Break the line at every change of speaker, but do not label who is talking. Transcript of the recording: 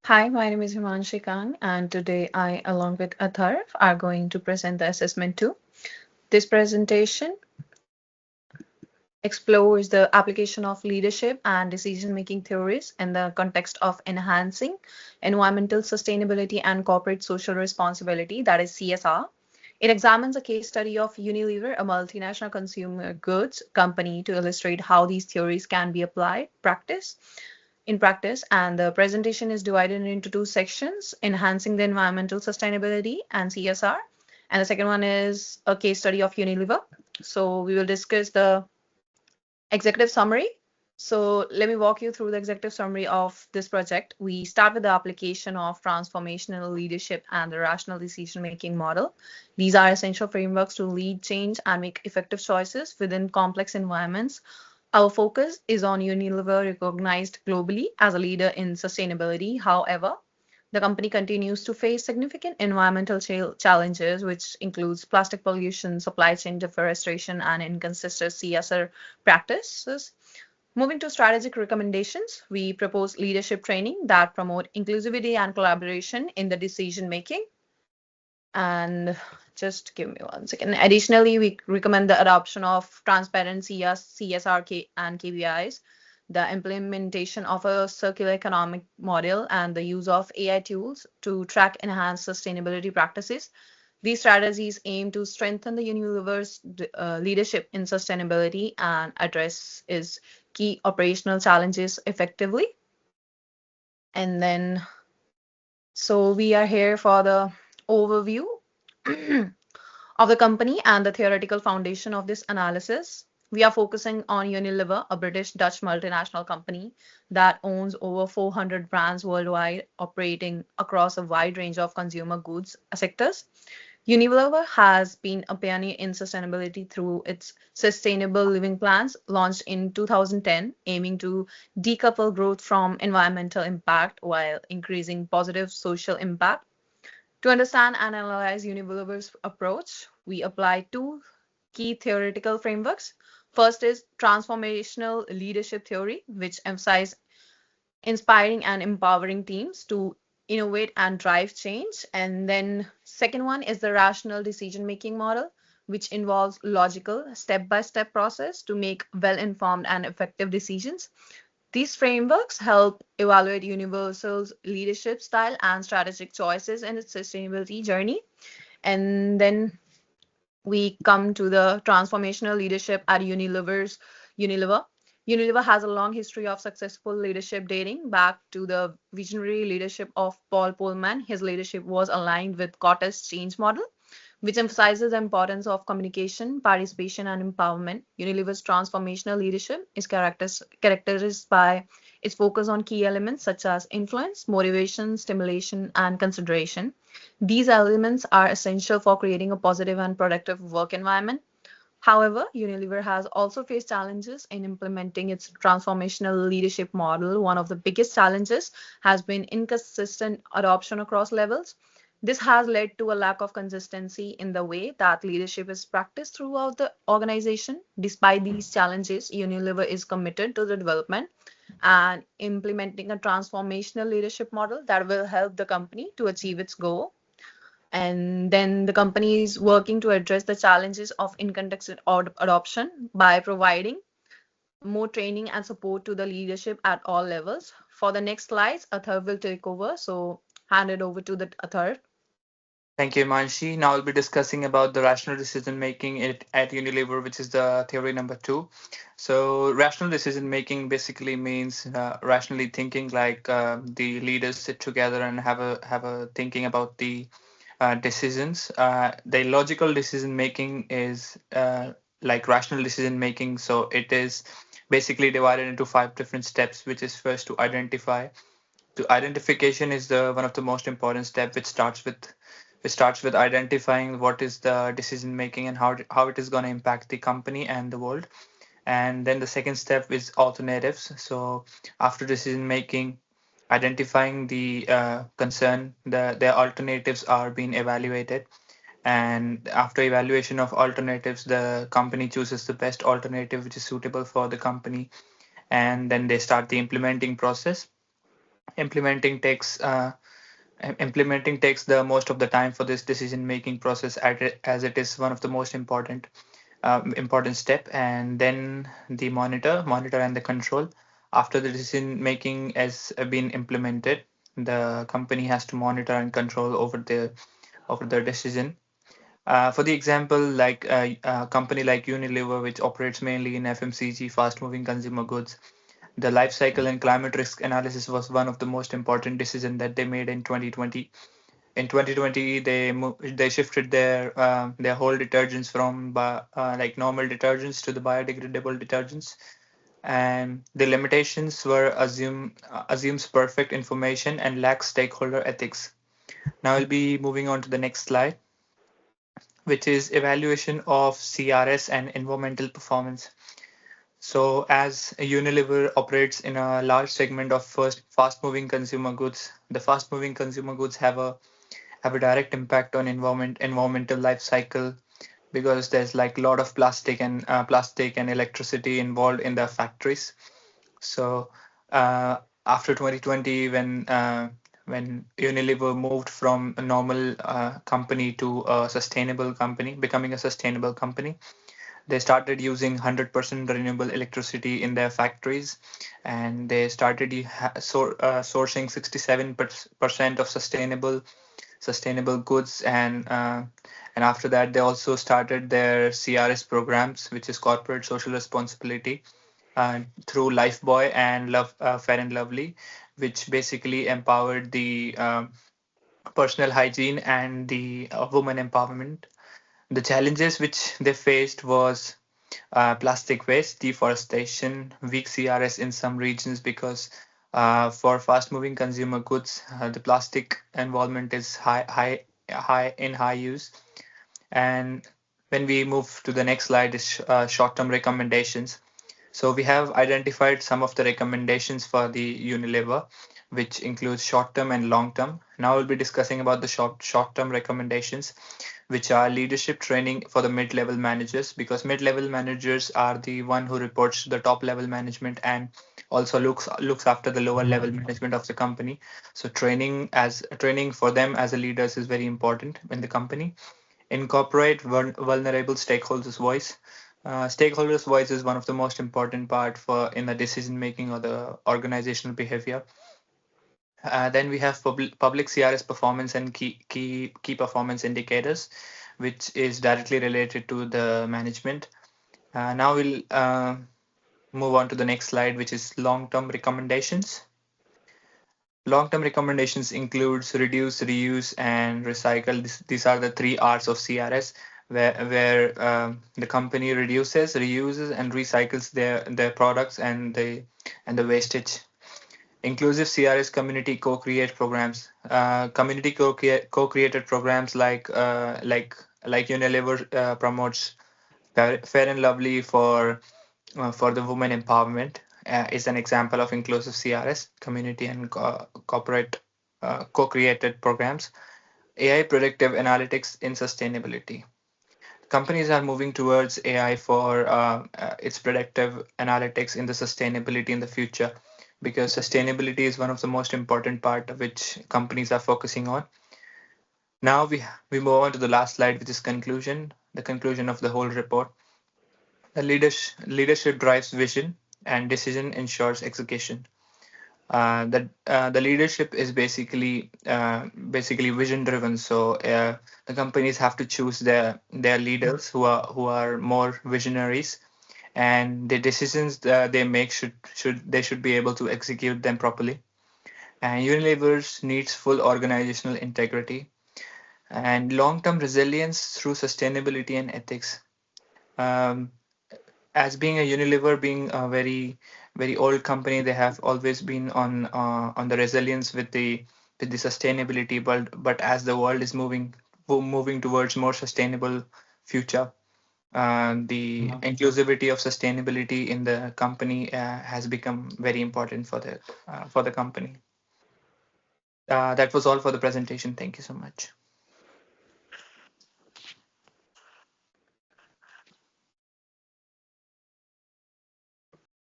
Hi, my name is Himanshi Khan, and today I, along with Atharv, are going to present the assessment 2. This presentation explores the application of leadership and decision-making theories in the context of enhancing environmental sustainability and corporate social responsibility, that is CSR. It examines a case study of Unilever, a multinational consumer goods company, to illustrate how these theories can be applied in practice, and the presentation is divided into two sections: enhancing the environmental sustainability and CSR, and the second one is a case study of Unilever. So we will discuss the executive summary. So let me walk you through the executive summary of this project. We start with the application of transformational leadership and the rational decision making model. These are essential frameworks to lead change and make effective choices within complex environments. Our focus is on Unilever, recognized globally as a leader in sustainability. However, the company continues to face significant environmental challenges, which includes plastic pollution, supply chain deforestation, and inconsistent CSR practices. Moving to strategic recommendations, we propose leadership training that promote inclusivity and collaboration in the decision making. And just give me one second. Additionally, we recommend the adoption of transparency as CSR and KPIs, the implementation of a circular economic model, and the use of AI tools to track enhanced sustainability practices. These strategies aim to strengthen the Unilever's leadership in sustainability and address its key operational challenges effectively. And then, so we are here for the overview of the company and the theoretical foundation of this analysis. We are focusing on Unilever, a British Dutch multinational company that owns over 400 brands worldwide, operating across a wide range of consumer goods sectors. Unilever has been a pioneer in sustainability through its Sustainable Living Plans, launched in 2010, aiming to decouple growth from environmental impact while increasing positive social impact. To understand and analyze Unilever's approach, we apply two key theoretical frameworks. First is transformational leadership theory, which emphasizes inspiring and empowering teams to innovate and drive change. And then second one is the rational decision making model, which involves logical step-by-step process to make well-informed and effective decisions. These frameworks help evaluate Universal's leadership style and strategic choices in its sustainability journey. And then we come to the transformational leadership at Unilever. Unilever has a long history of successful leadership dating back to the visionary leadership of Paul Pullman. His leadership was aligned with Cotta's change model, which emphasizes the importance of communication, participation, and empowerment. Unilever's transformational leadership is characterized by its focus on key elements such as influence, motivation, stimulation, and consideration. These elements are essential for creating a positive and productive work environment. However, Unilever has also faced challenges in implementing its transformational leadership model. One of the biggest challenges has been inconsistent adoption across levels. This has led to a lack of consistency in the way that leadership is practiced throughout the organization. Despite these challenges, Unilever is committed to the development and implementing a transformational leadership model that will help the company to achieve its goal. And then the company is working to address the challenges of inconsistent adoption by providing more training and support to the leadership at all levels. For the next slides, Athar will take over. So hand it over to the Athar.
Thank you, Manshi. Now I'll be discussing about the rational decision making at Unilever, which is the theory number two. So, rational decision making basically means rationally thinking, like the leaders sit together and have a thinking about the decisions. The logical decision making is like rational decision making. So it is basically divided into five different steps, which is first to identify. To identification is the one of the most important step, which starts with identifying what is the decision making and how it is going to impact the company and the world. And then the second step is alternatives. So after decision making, identifying the concern, the alternatives are being evaluated, and after evaluation of alternatives, the company chooses the best alternative which is suitable for the company, and then they start the implementing process. Implementing takes implementing takes the most of the time for this decision making process as it is one of the most important step. And then the monitor and the control. After the decision making has been implemented, the company has to monitor and control over the decision. For the example, like a company like Unilever, which operates mainly in FMCG, fast-moving consumer goods, the life cycle and climate risk analysis was one of the most important decisions that they made in 2020. In 2020, they shifted their whole detergents from like normal detergents to the biodegradable detergents, and the limitations were assumes perfect information and lacks stakeholder ethics. Now I'll be moving on to the next slide, which is evaluation of CRS and environmental performance. So, as Unilever operates in a large segment of fast-moving consumer goods, the fast-moving consumer goods have a direct impact on environmental life cycle, because there's like a lot of plastic and electricity involved in the factories. So, after 2020, when Unilever moved from a normal company to a sustainable company, becoming a sustainable company, they started using 100% renewable electricity in their factories, and they started sourcing 67% of sustainable goods. And after that, they also started their CRS programs, which is corporate social responsibility, through Lifebuoy and Fair and Lovely, which basically empowered the personal hygiene and the woman empowerment. The challenges which they faced was plastic waste, deforestation, weak CRS in some regions, because for fast-moving consumer goods, the plastic involvement is high use. And when we move to the next slide, is short-term recommendations. So we have identified some of the recommendations for the Unilever, which includes short-term and long-term. Now we'll be discussing about the short-term recommendations, which are leadership training for the mid-level managers, because mid-level managers are the one who reports to the top-level management and also looks after the lower level management of the company. So training for them as a leaders is very important in the company. Incorporate vulnerable stakeholders' voice. Stakeholders' voice is one of the most important part for in the decision making or the organizational behavior. Then we have public CRS performance and key performance indicators, which is directly related to the management. Now we'll move on to the next slide, which is long-term recommendations. Long-term recommendations includes reduce, reuse, and recycle. These are the three R's of CRS, where the company reduces, reuses, and recycles their products and the wastage. Inclusive CRS community co-create programs. Community co-created programs like Unilever promotes Fair and Lovely for the women empowerment, is an example of inclusive CRS community and corporate co-created programs. AI predictive analytics in sustainability. Companies are moving towards AI for its predictive analytics in the sustainability in the future, because sustainability is one of the most important part of which companies are focusing on. Now we move on to the last slide, which is the conclusion of the whole report. The leadership drives vision, and decision ensures execution. The leadership is basically vision driven. So the companies have to choose their leaders who are more visionaries, and the decisions that they make should be able to execute them properly. And Unilever needs full organizational integrity and long-term resilience through sustainability and ethics. Um, as being a Unilever, being a very old company, they have always been on the resilience with the sustainability. But as the world is moving towards more sustainable future, the inclusivity of sustainability in the company has become very important for the company. That was all for the presentation. Thank you so much.